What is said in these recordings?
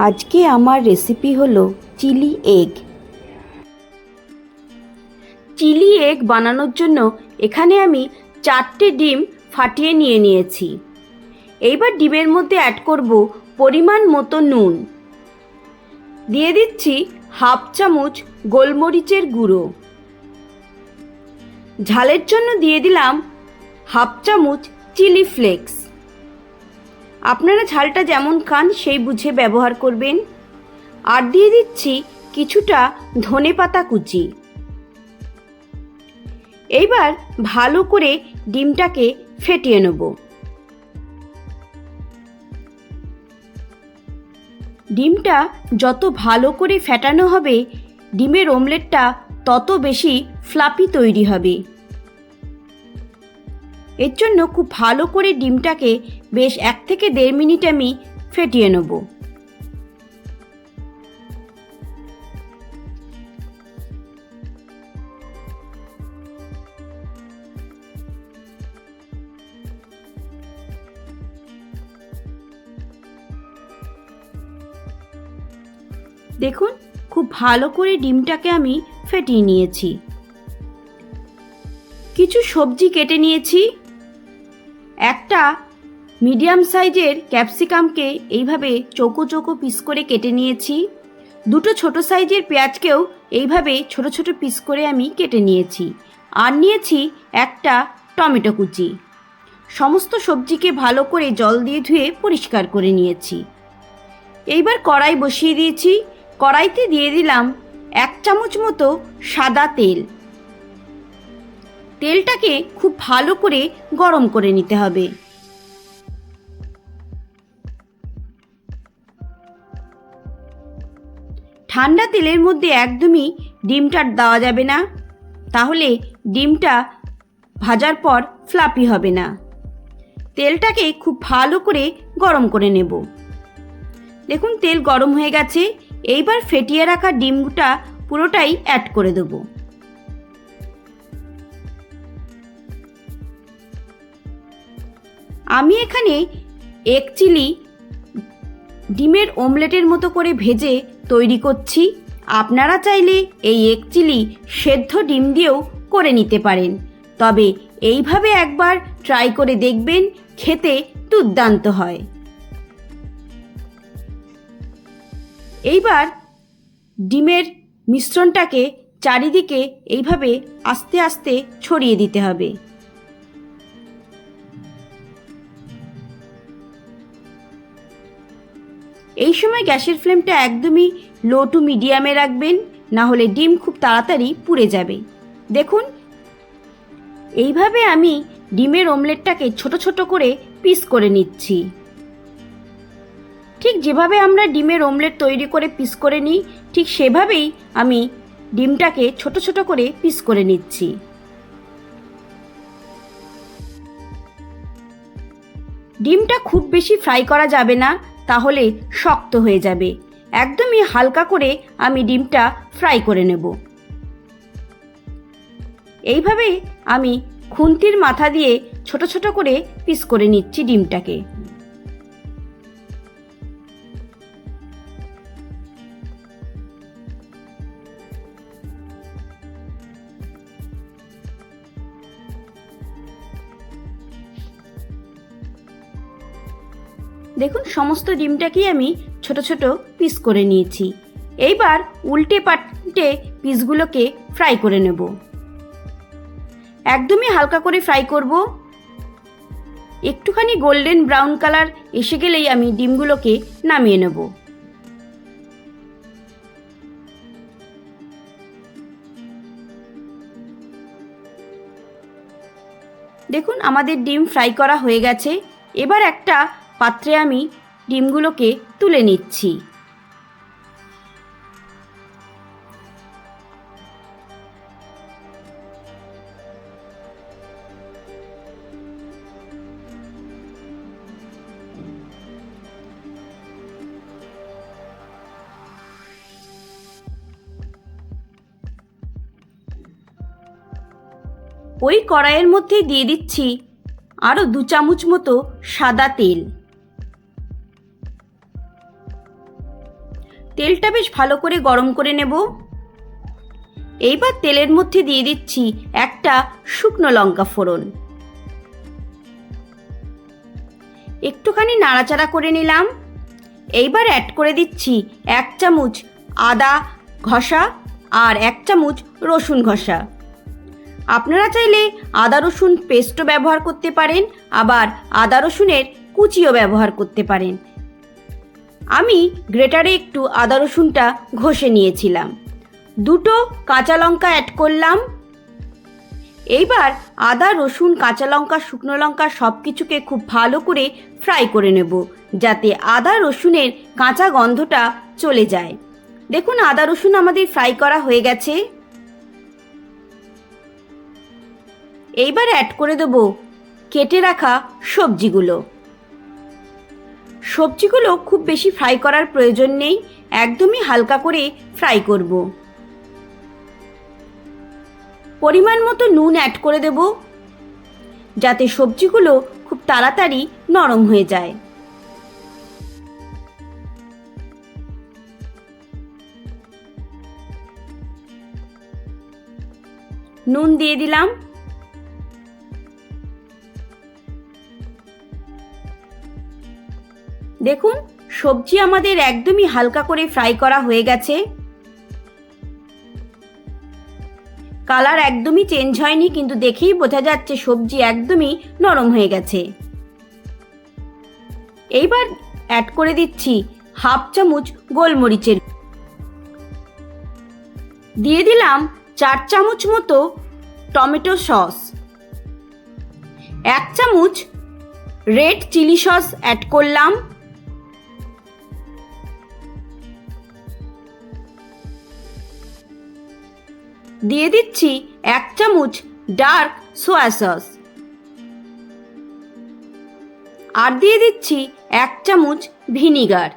আজকে আমার রেসিপি হলো চিলি এগ। চিলি এগ বানানোর জন্য এখানে আমি 4টে ডিম ফাটিয়ে নিয়েছি। এইবার ডিমের মধ্যে অ্যাড করব পরিমাণ মতো নুন, দিয়ে দিচ্ছি হাফ চামচ গোলমরিচের গুঁড়ো, ঝালের জন্য দিয়ে দিলাম হাফ চামচ চিলি ফ্লেক্স। আপনারা ঝালটা যেমন খান সেই বুঝে ব্যবহার করবেন। আর দিয়ে দিচ্ছি কিছুটা ধনেপাতা কুচি। এইবার ভালো করে ডিমটাকে ফেটিয়ে নেব। ডিমটা যত ভালো করে ফেটানো হবে ডিমের অমলেটটা তত বেশি ফ্লাফি তৈরি হবে। এর জন্য খুব ভালো করে ডিমটাকে বেশ 1 থেকে 1.5 মিনিট আমি ফেটিয়ে নেব। দেখুন খুব ভালো করে ডিমটাকে আমি ফেটিয়ে নিয়েছি। কিছু সবজি কেটে নিয়েছি। একটা মিডিয়াম সাইজের ক্যাপসিকামকে এইভাবে চৌকো চৌকো পিস করে কেটে নিয়েছি। 2টো ছোট সাইজের পেঁয়াজকেও এইভাবে ছোট ছোট পিস করে আমি কেটে নিয়েছি। আর নিয়েছি একটা টমেটো কুচি। সমস্ত সবজিকে ভালো করে জল দিয়ে ধুয়ে পরিষ্কার করে নিয়েছি। এইবার কড়াই বসিয়ে দিয়েছি। কড়াইতে দিয়ে দিলাম 1 চামচ মতো সাদা তেল। তেলটাকে খুব ভালো করে গরম করে নিতে হবে। ঠান্ডা তেলের মধ্যে একদমই ডিমটা দেওয়া যাবে না, তাহলে ডিমটা ভাজার পর ফ্লাফি হবে না। তেলটাকে খুব ভালো করে গরম করে নেব। দেখুন তেল গরম হয়ে গেছে। এইবার ফেটিয়ে রাখা ডিমটা পুরোটাই অ্যাড করে দেব। আমি এখানে এগ চিলি ডিমের অমলেটের মতো করে ভেজে তৈরি করছি। আপনারা চাইলে এই এগ চিলি সেদ্ধ ডিম দিয়েও করে নিতে পারেন, তবে এইভাবে একবার ট্রাই করে দেখবেন, খেতে দুর্দান্ত হয়। এইবার ডিমের মিশ্রণটাকে চারিদিকে এইভাবে আস্তে আস্তে ছড়িয়ে দিতে হবে। এই সময় গ্যাসের ফ্লেমটা একদমই লো টু মিডিয়ামে রাখবেন, না হলে ডিম খুব তাড়াতাড়ি পুড়ে যাবে। দেখুন এইভাবে আমি ডিমের অমলেটটাকে ছোট ছোট করে পিস করে নিচ্ছি। ঠিক যেভাবে আমরা ডিমের অমলেট তৈরি করে পিস করে নিই, ঠিক সেভাবেই আমি ডিমটাকে ছোট ছোট করে পিস করে নিচ্ছি। ডিমটা খুব বেশি ফ্রাই করা যাবে না, তাহলে শক্ত হয়ে যাবে। একদমই হালকা করে আমি ডিমটা ফ্রাই করে নেব। এইভাবে আমি খুন্তির মাথা দিয়ে ছোট ছোট করে পিস করে নিচ্ছি ডিমটাকে। দেখুন সমস্ত ডিমটাকেই আমি ছোট ছোট পিস করে নিয়েছি। এইবার উল্টে পাল্টে পিসগুলোকে ফ্রাই করে নেব। একদমই হালকা করে ফ্রাই করব। একটুখানি গোল্ডেন ব্রাউন কালার এসে গেলেই আমি ডিমগুলোকে নামিয়ে নেব। দেখুন আমাদের ডিম ফ্রাই করা হয়ে গেছে। এবার একটা পাত্রে আমি ডিমগুলোকে তুলে নিচ্ছি। ওই কড়াইয়ের মধ্যে দিয়ে দিচ্ছি আরও 2 চামচ মতো সাদা তেল। তেলটা বেশ ভালো করে গরম করে নেব। এইবার তেলের মধ্যে দিয়ে দিচ্ছি একটা শুকনো লঙ্কা ফোড়ন। একটুখানি নাড়াচাড়া করে নিলাম। এইবার অ্যাড করে দিচ্ছি 1 চামচ আদা ঘষা আর 1 চামচ রসুন ঘষা। আপনারা চাইলে আদা রসুন পেস্টও ব্যবহার করতে পারেন, আবার আদা রসুনের কুচিও ব্যবহার করতে পারেন। আমি গ্রেটারে একটু আদা রসুনটা ঘষে নিয়েছিলাম। 2 কাঁচা লঙ্কা অ্যাড করলাম। এইবার আদা রসুন কাঁচা লঙ্কা শুকনো লঙ্কা সব কিছুকে খুব ভালো করে ফ্রাই করে নেব, যাতে আদা রসুনের কাঁচা গন্ধটা চলে যায়। দেখুন আদা রসুন আমাদের ফ্রাই করা হয়ে গেছে। এইবার অ্যাড করে দেব কেটে রাখা সবজিগুলো। সবজিগুলো খুব বেশি ফ্রাই করার প্রয়োজন নেই, একদমই হালকা করে ফ্রাই করব। পরিমাণ মতো নুন অ্যাড করে দেব, যাতে সবজিগুলো খুব তাড়াতাড়ি নরম হয়ে যায়। নুন দিয়ে দিলাম। দেখুন সবজি আমাদের একদমই হালকা করে ফ্রাই করা হয়ে গেছে। কালার একদমই চেঞ্জ হয়নি, কিন্তু দেখেই বোঝা যাচ্ছে সবজি একদমই নরম হয়ে গেছে। এইবার অ্যাড করে দিচ্ছি 1/2 চামচ গোলমরিচের, দিয়ে দিলাম 4 চামচ মতো টমেটো সস, 1 চামচ রেড চিলি সস অ্যাড করলাম, দিয়ে দিচ্ছি 1 চামচ ডার্ক সোয়া সস, আর দিয়ে দিচ্ছি 1 চামচ ভিনিগার।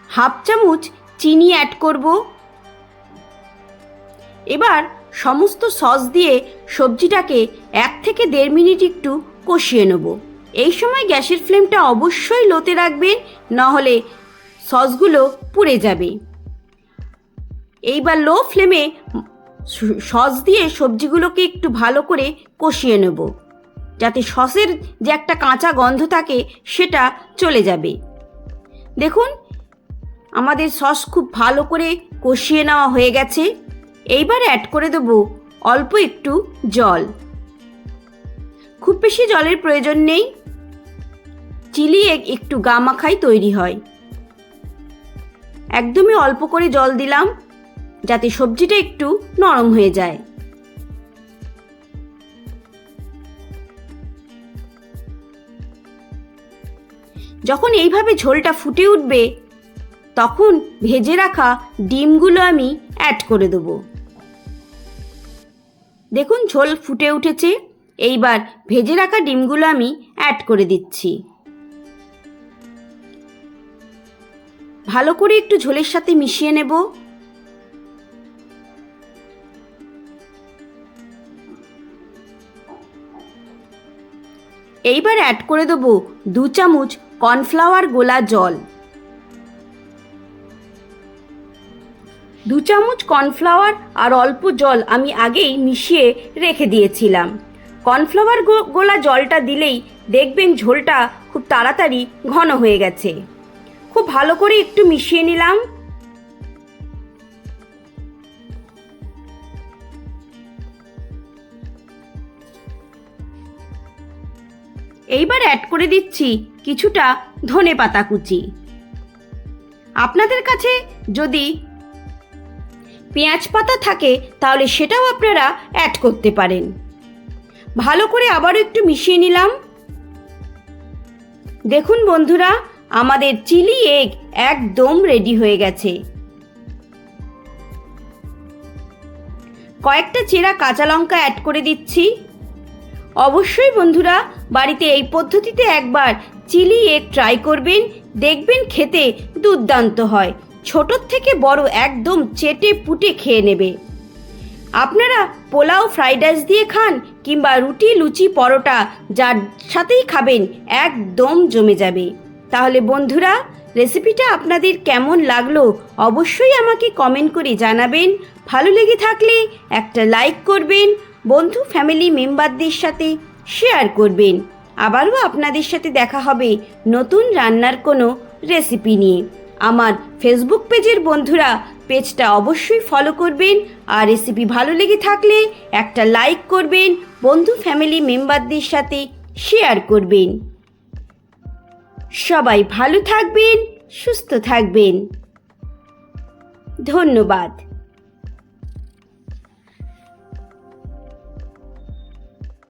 হাফ চামচ চিনি অ্যাড করব। এবার সমস্ত সস দিয়ে সবজিটাকে 1 থেকে 1.5 মিনিট একটু কষিয়ে নেব। এই সময় গ্যাসের ফ্লেমটা অবশ্যই লোতে রাখবেন, নাহলে সসগুলো পুড়ে যাবে। এইবার লো ফ্লেমে সস দিয়ে সবজিগুলোকে একটু ভালো করে কষিয়ে নেব, যাতে সসের যে একটা কাঁচা গন্ধ থাকে সেটা চলে যাবে। দেখুন আমাদের সস খুব ভালো করে কষিয়ে নেওয়া হয়ে গেছে। এইবার অ্যাড করে দেব অল্প একটু জল। খুব বেশি জলের প্রয়োজন নেই, চিলি এগ একটু গামাখাই তৈরি হয়। একদমই অল্প করে জল দিলাম, যাতে সবজিটা একটু নরম হয়ে যায়। যখন এইভাবে ঝোলটা ফুটে উঠবে, তখন ভেজে রাখা ডিমগুলো আমি অ্যাড করে দেব। দেখুন ঝোল ফুটে উঠেছে। এইবার ভেজে রাখা ডিমগুলো আমি অ্যাড করে দিচ্ছি। ভালো করে একটু ঝোলের সাথে মিশিয়ে নেব। এইবার অ্যাড করে দেব 2 চামচ কর্নফ্লাওয়ার গোলা জল। 2 চামচ কর্নফ্লাওয়ার আর অল্প জল আমি আগেই মিশিয়ে রেখে দিয়েছিলাম। কর্নফ্লাওয়ার গোলা জলটা দিলেই দেখবেন ঝোলটা খুব তাড়াতাড়ি ঘন হয়ে গেছে। খুব ভালো করে একটু মিশিয়ে নিলাম। এইবার অ্যাড করে দিচ্ছি কিছুটা ধনেপাতা কুচি। আপনাদের কাছে যদি পেঁয়াজ পাতা থাকে তাহলে সেটাও আপনারা অ্যাড করতে পারেন। ভালো করে আবারও একটু মিশিয়ে নিলাম। দেখুন বন্ধুরা, আমাদের চিলি এগ একদম রেডি হয়ে গেছে। কয়েকটা চেরা কাঁচা লঙ্কা অ্যাড করে দিচ্ছি। অবশ্যই বন্ধুরা বাড়িতে এই পদ্ধতিতে একবার চিলি এগ ট্রাই করবেন, দেখবেন খেতে দুর্দান্ত হয়। ছোটোর থেকে বড় একদম চেটে পুটে খেয়ে নেবে। আপনারা পোলাও ফ্রাইড রাইস দিয়ে খান কিংবা রুটি, লুচি, পরোটা যার সাথেই খাবেন একদম জমে যাবে। তাহলে বন্ধুরা, রেসিপিটা আপনাদের কেমন লাগলো অবশ্যই আমাকে কমেন্ট করে জানাবেন। ভালো লেগে থাকলে একটা লাইক করবেন, বন্ধু ফ্যামিলি মেম্বারদের সাথে শেয়ার করবেন। আবারও আপনাদের সাথে দেখা হবে নতুন রান্নার কোনো রেসিপি নিয়ে। আমার ফেসবুক পেজের বন্ধুরা পেজটা অবশ্যই ফলো করবেন, আর রেসিপি ভালো লেগে থাকলে একটা লাইক করবেন, বন্ধু ফ্যামিলি মেম্বারদের সাথে শেয়ার করবেন। সবাই ভালো থাকবেন, সুস্থ থাকবেন। ধন্যবাদ।